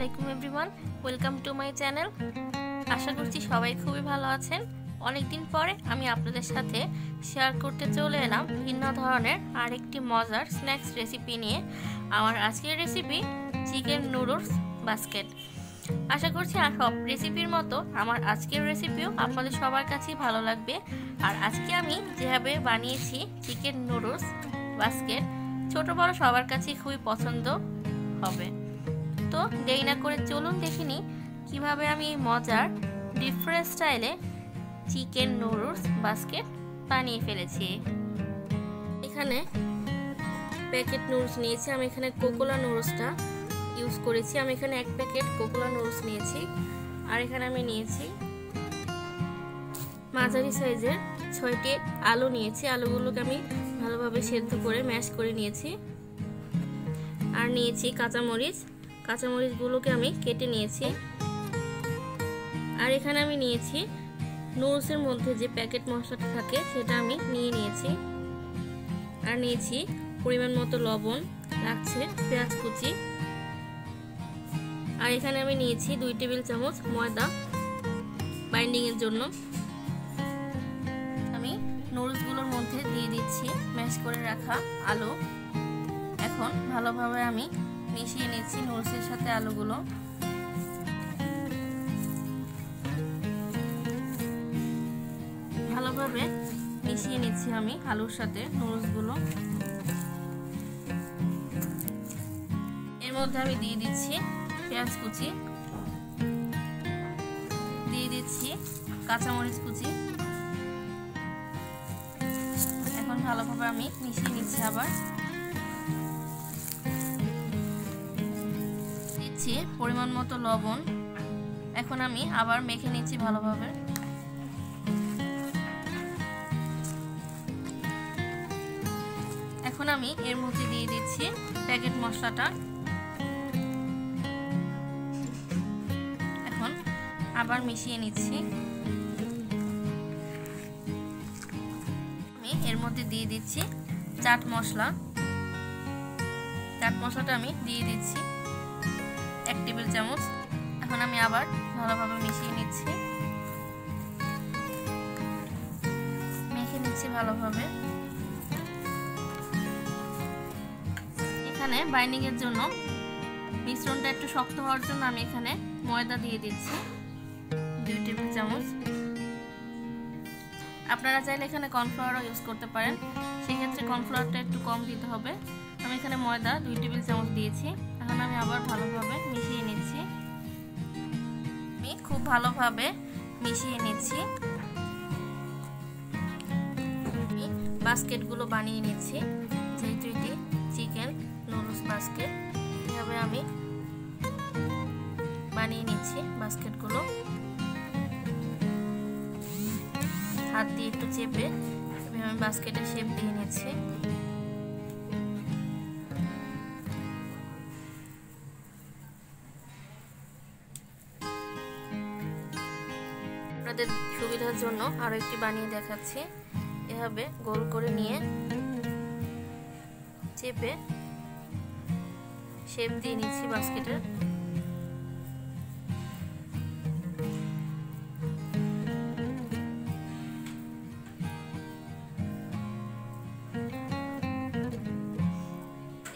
আলাইকুম everyone, welcome to my channel. আশা করছি সবাই খুবই ভালো আছেন। অনেকদিন পরে আমি আপনাদের সাথে শেয়ার করতে চলে এলাম ভিন্ন ধরনের আরেকটি মজার স্ন্যাক্স রেসিপি নিয়ে। আমার আজকের রেসিপি চিকেন নুডলস বাস্কেট। আশা করছি সব রেসিপির মতো আমার আজকের রেসিপিও আপনাদের সবার কাছেই ভালো লাগবে। আর আজকে আমি যেভাবে বানিয়েছি চিকেন নুডলস বাস্কেট, ছোট বড় সবার কাছেই খুবই পছন্দ হবে। তো দেরি না করে চলুন দেখে নিই কীভাবে আমি মজার ডিফারেন্ট স্টাইলে চিকেন নুডলস বাস্কেট বানিয়ে ফেলেছি। এখানে প্যাকেট নুডলস নিয়েছি, আমি এখানে কোকোলা নুডলসটা ইউজ করেছি। আমি এখানে 1 প্যাকেট কোকোলা নুডলস নিয়েছি। আর এখানে আমি নিয়েছি মাঝারি সাইজের 6টি আলু নিয়েছি। আলুগুলোকে আমি ভালোভাবে সেদ্ধ করে ম্যাশ করে নিয়েছি। আর নিয়েছি কাঁচামরিচগুলোকে আমি কেটে নিয়েছি। আর এখানে আমি নিয়েছি নুডলসের মধ্যে যে প্যাকেট মশলাটা থাকে সেটা আমি নিয়েছি। আর নিয়েছি পরিমাণ মতো লবণ, লাগছে পেঁয়াজ কুচি। আর এখানে আমি নিয়েছি 2 টেবিল চামচ ময়দা বাইন্ডিংয়ের জন্য। আমি নুডলসগুলোর মধ্যে দিয়ে দিচ্ছি ম্যাশ করে রাখা আলু। এখন ভালোভাবে আমি মিশিয়ে নিচ্ছি নুডলসের সাথে আলুগুলো। ভালোভাবে মিশিয়ে নিচ্ছি আমি আলুর সাথে নুডলসগুলো। এর মধ্যে আমি দিয়ে দিচ্ছি পেঁয়াজ কুচি, দিয়ে দিচ্ছি কাঁচামরিচ কুচি। এখন ভালোভাবে আমি মিশিয়ে নিচ্ছি। আবার দিচ্ছি পরিমাণ মতো লবণ। এখন আমি আবার মেখে নিচ্ছি ভালোভাবে। এখন আমি এর মধ্যে দিয়ে দিচ্ছি প্যাকেট মশলাটা। এখন আবার মিশিয়ে নিচ্ছি। আমি এর মধ্যে দিয়ে দিচ্ছি চাট মশলাটা আমি দিয়ে দিচ্ছি 1 টেবিল চামচ। এখন আমি আবার ভালোভাবে মিশিয়ে নিচ্ছি, মেখে নিচ্ছি ভালোভাবে। এখানে বাইন্ডিং এর জন্য মিশ্রণটা একটু শক্ত হওয়ার জন্য আমি এখানে ময়দা দিয়ে দিচ্ছি 2 টেবিল চামচ। আপনারা চাইলে এখানে কর্নফ্লাওয়ারও ইউজ করতে পারেন, সেক্ষেত্রে কর্নফ্লাওয়ারটা একটু কম দিতে হবে। আমি এখানে ময়দা 2 টেবিল চামচ দিয়েছি। এখন আমি আবার ভালোভাবে মিশিয়ে নিচ্ছি। আমি খুব ভালোভাবে মিশিয়ে নিচ্ছি। আমি বাস্কেটগুলো বানিয়ে নিচ্ছি। যেহেতু এটি চিকেন নুডলস বাস্কেট, এভাবে আমি বানিয়ে নিচ্ছি বাস্কেটগুলো। হাত দিয়ে একটু চেপে আমি বাস্কেটের শেপ দিয়ে নিচ্ছি। আপনাদের সুবিধার জন্য আরো একটি বানিয়ে দেখাচ্ছি। এভাবে গোল করে নিয়ে চেপে শেপ দিয়ে নিচ্ছি বাস্কেটের।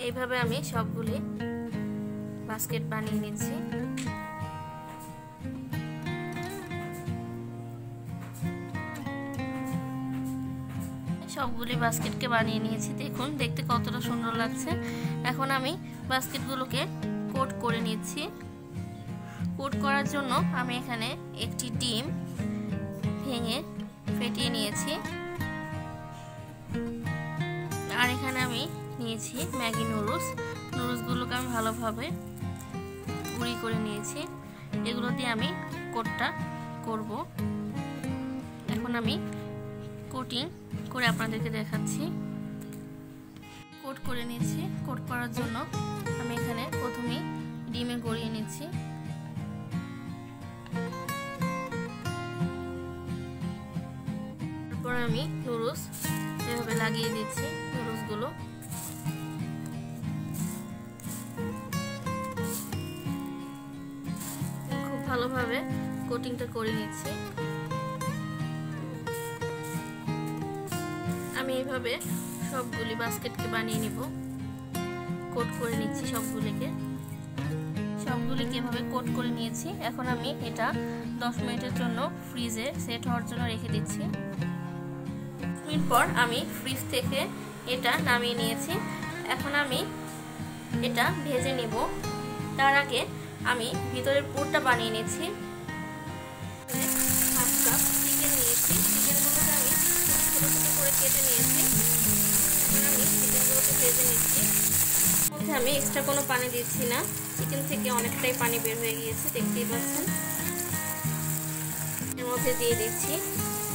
এইভাবে আমি সবগুলি বাস্কেট বানিয়ে নিচ্ছি। সবগুলি বাস্কেটকে বানিয়ে নিয়েছি। দেখুন দেখতে কতটা সুন্দর লাগছে। এখন আমি বাস্কেটগুলোকে কোট করে নিচ্ছি। কোট করার জন্য আমি এখানে একটি ডিম ভেঙে ফেটিয়ে নিয়েছি। আর এখানে আমি নিয়েছি ম্যাগি নুডলসগুলোকে আমি ভালোভাবে গুঁড়ি করে নিয়েছি। এগুলো দিয়ে আমি কোটটা করব। এখন আমি কোটিং করে আপনাদেরকে দেখাচ্ছি। কোট করে নিয়েছি। কোট করার জন্য আমি এখানে প্রথমেই ডিমে গড়িয়ে নিচ্ছি। তারপর আমি নুডলস এভাবে লাগিয়ে দিচ্ছি। নুডলসগুলো ভালোভাবে কোটিংটা করে নিচ্ছি। আমি এইভাবে সবগুলি বাস্কেটকে বানিয়ে নিব। কোট করে নিচ্ছি সবগুলিকে এভাবে কোট করে নিয়েছি। এখন আমি এটা 10 মিনিটের জন্য ফ্রিজে সেট হওয়ার জন্য রেখে দিচ্ছি। 10 মিনিট পর আমি ফ্রিজ থেকে এটা নামিয়ে নিয়েছি। এখন আমি এটা ভেজে নেব। তার আগে আমি ভিতরের পুরটা বানিয়ে নিচ্ছি। হাফ কাপ চিকেন নিয়েছি। চিকেনগুলোকে আমি ছোটো ছোটো করে কেটে নিয়েছি। এখন আমি চিকেনগুলোকে ভেজে নিচ্ছি। মধ্যে আমি এক্সট্রা কোনো পানি দিচ্ছি না। চিকেন থেকে অনেকটাই পানি বের হয়ে গিয়েছে, দেখতেই পাচ্ছেন। এর মধ্যে দিয়ে দিচ্ছি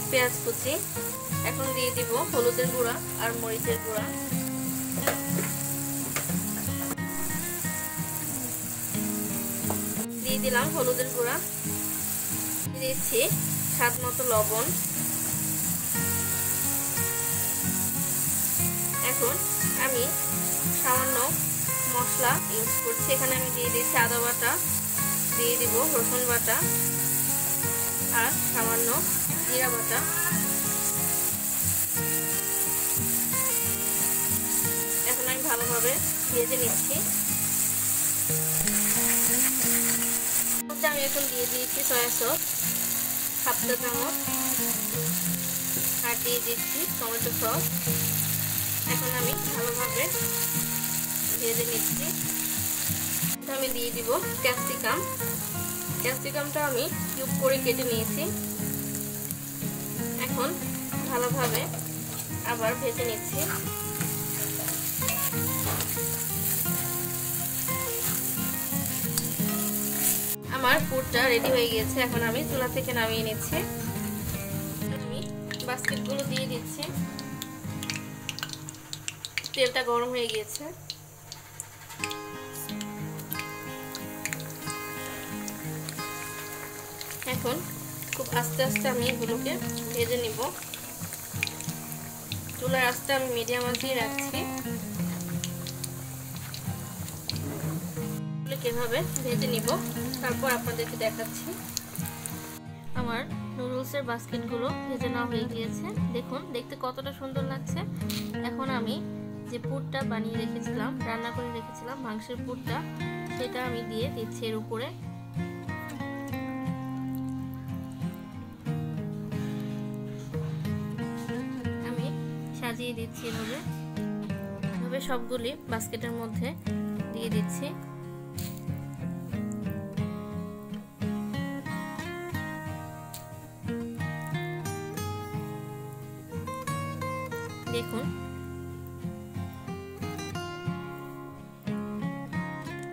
পেঁয়াজ কুচি। এখন দিয়ে দিব হলুদের গুঁড়া আর মরিচের গুঁড়া। দিয়ে দিলাম হলুদের গুঁড়া। দিচ্ছি স্বাদ মতো লবণ। এখন আমি সামান্য মশলা ইউজ করছি। এখানে আমি দিয়ে দিচ্ছি আদা বাটা, দিয়ে দিব রসুন বাটা আর সামান্য জিরা বাটা। এখন আমি ভালোভাবে ভেজে নিচ্ছি। আমি এখন দিয়ে দিয়েছি সয়া সস হাফ চা চামচ আর দিয়ে দিচ্ছি টমেটো সস। এখন আমি ভালোভাবে ভেজে নিচ্ছি। আমি দিয়ে দিব ক্যাপসিকামটা আমি কিউব করে কেটে নিয়েছি। এখন ভালোভাবে আবার ভেজে নিচ্ছি। আমার পুরটা রেডি হয়ে গিয়েছে। এখন আমি চুলা থেকে নামিয়ে নিচ্ছি। আমি বাস্কেটগুলো দিয়ে দিচ্ছি। তেলটা গরম হয়ে গিয়েছে। এখন খুব আস্তে আস্তে আমি এগুলোকে ভেজে নিব। চুলার আঁচটা আমি মিডিয়াম আঁচেই রাখছি। কিভাবে ভেজে নিব তারপর আপনাদেরকে দেখাচ্ছি। আমার নুডলসের বাস্কেটগুলো ভেজে নেওয়া হয়ে গিয়েছে। দেখুন দেখতে কতটা সুন্দর লাগছে। এখন আমি যে পুরটা বানিয়ে রেখেছিলাম, রান্না করে রেখেছিলাম মাংসের পুরটা, সেটা আমি দিয়ে দিচ্ছি এর উপরে। আমি সাজিয়ে দিচ্ছি এভাবে সবগুলি বাস্কেটের মধ্যে দিয়ে দিচ্ছি। দেখুন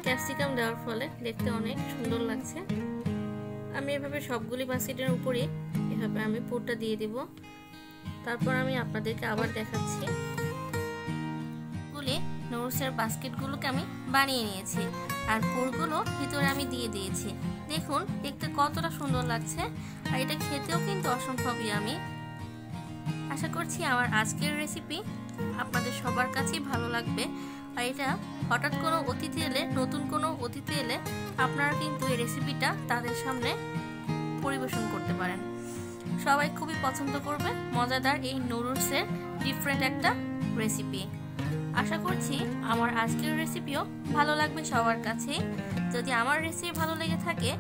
ক্যাপসিকাম দেওয়ার ফলে দেখতে অনেক সুন্দর লাগছে। আমি এভাবে সবগুলি বাস্কেটের উপরে এভাবে আমি পুরটা দিয়ে দিব। তারপর আমি আপনাদেরকে আবার দেখাচ্ছি। নুডলসের বাস্কেটগুলোকে আমি বানিয়ে নিয়েছি আর পুরগুলো ভিতরে আমি দিয়ে দিয়েছি। দেখুন দেখতে কতটা সুন্দর লাগছে আর এটা খেতেও কিন্তু অসম্ভব ইয়ামি। আশা করছি আমার আজকের রেসিপি আপনাদের সবার কাছেই ভালো লাগবে। আর এটা হঠাৎ কোনো অতিথি এলে, নতুন কোনো অতিথি এলে আপনারা কিন্তু এই রেসিপিটা তাদের সামনে পরিবেশন করতে পারেন। সবাই খুবই পছন্দ করবে মজাদার এই নুডলসের ডিফারেন্ট একটা রেসিপি। আশা করছি আমার আজকের রেসিপিও ভালো লাগবে সবার কাছেই। যদি আমার রেসিপি ভালো লেগে থাকে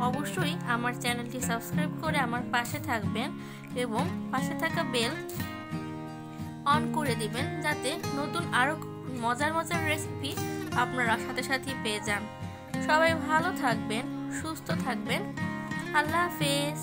অবশ্যই আমার চ্যানেলটি সাবস্ক্রাইব করে আমার পাশে থাকবেন এবং পাশে থাকা বেল অন করে দিবেন, যাতে নতুন আরো মজার মজার রেসিপি আপনারা সাথে সাথে পেয়ে যান। সবাই ভালো থাকবেন, সুস্থ থাকবেন। আল্লাহ হাফেজ।